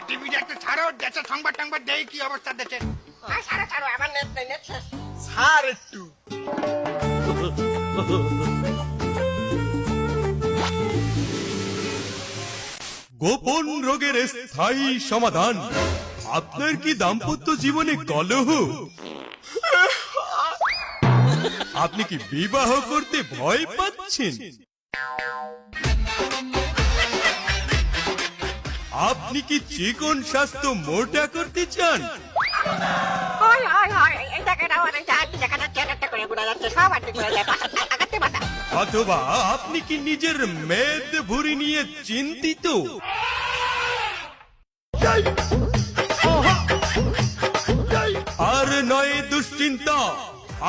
TV দেখতে ছাড়ো, দেশের সংবাদ টাংবাদ দেই কি অবস্থা দেশে। ছাড়ো আমার নেট নেই, নেট শেষ। ছাড় একটু। গোপন রোগের স্থায়ী সমাধান। আপনার কি দাম্পত্য জীবনে কলহ? আপনি কি বিবাহ করতে ভয় পাচ্ছেন? আপনি কি চিকন স্বাস্থ্য মোটা করতে চান? অথবা আপনি কি নিজের মেদ ভুঁড়ি নিয়ে চিন্তিত? আর নয় দুশ্চিন্তা,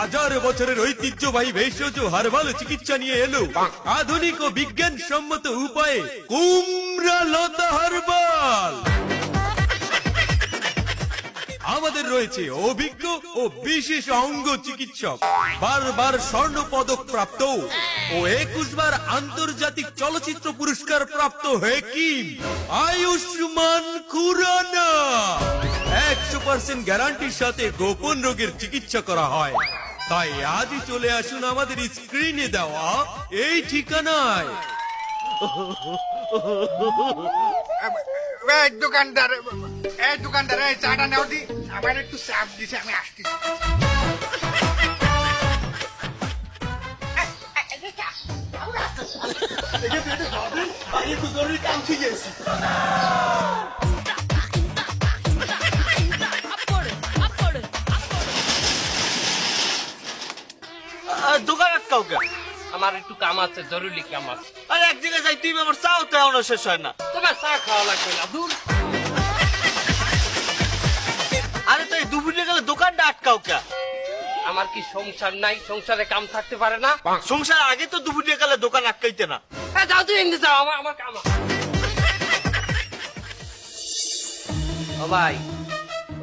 1000 বছরের ঐতিহ্যবাহী ভেষজ হার্বাল চিকিৎসা নিয়ে এলো আধুনিক ও বিজ্ঞানসম্মত উপায়ে কুমড়া লতা হার্বাল। আমাদের রয়েছে অভিজ্ঞ ও বিশেষ অঙ্গ চিকিৎসক, বারবার স্বর্ণ পদক প্রাপ্ত ও 21 বার আন্তর্জাতিক চলচ্চিত্র পুরস্কার প্রাপ্ত হেকিম আয়ুষ্মান খুরানা। 100% গ্যারান্টির সাথে গোপন রোগের চিকিৎসা করা হয়। তাই আজই চলে আসুন আমাদের স্ক্রিনে দেওয়া এই ঠিকানায়। দোকানদার এই চাটা নেও দি, আমার একটু চাপ দিছে, আমি আসছি। আমি তো জরুরি কাম ঠিক আছে। দোকান আটকাও কে? আমার একটু কাম আছে, জরুরি কাম আছে। আরে এক জায়গায় যাই, তুই আমার চাও তো এখনো শেষ হয় না। তোমার চা খাওয়া লাগবে না, দূর। আরে তাই দুপুরে গেলে দোকানটা আটকাও কে? আমার কি সংসার নাই? সংসারে কাম থাকতে পারে না? সংসার আগে তো দুপুরে গেলে দোকান আটকাইতে না। হ্যাঁ, যাও তুই এনে যাও, আমার কাম আছে। ও ভাই,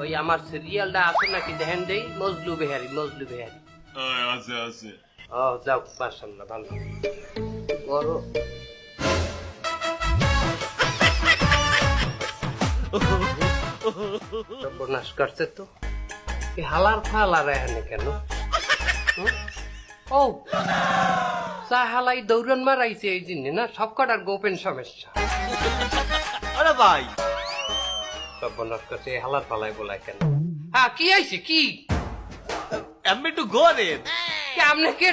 ওই আমার সিরিয়ালটা আছে নাকি দেখেন দেই। মজলু বেহারি, মজলু বেহারি। আছে আছে। ও যাও, মাশাআল্লাহ, ভালো বড়। সর্বনাশ করছে তো, এই হালার ফালার এখানে কেন? ও চা হালাই দৌড়ন মারাইছে এই জন্য না, সব কটার গোপন সমস্যা। আরে ভাই, সর্বনাশ করছে, এই হালার ফালাই বলায় কেন? হ্যাঁ, কি আইছে কি? আমি একটু গরেন। আপনি কে?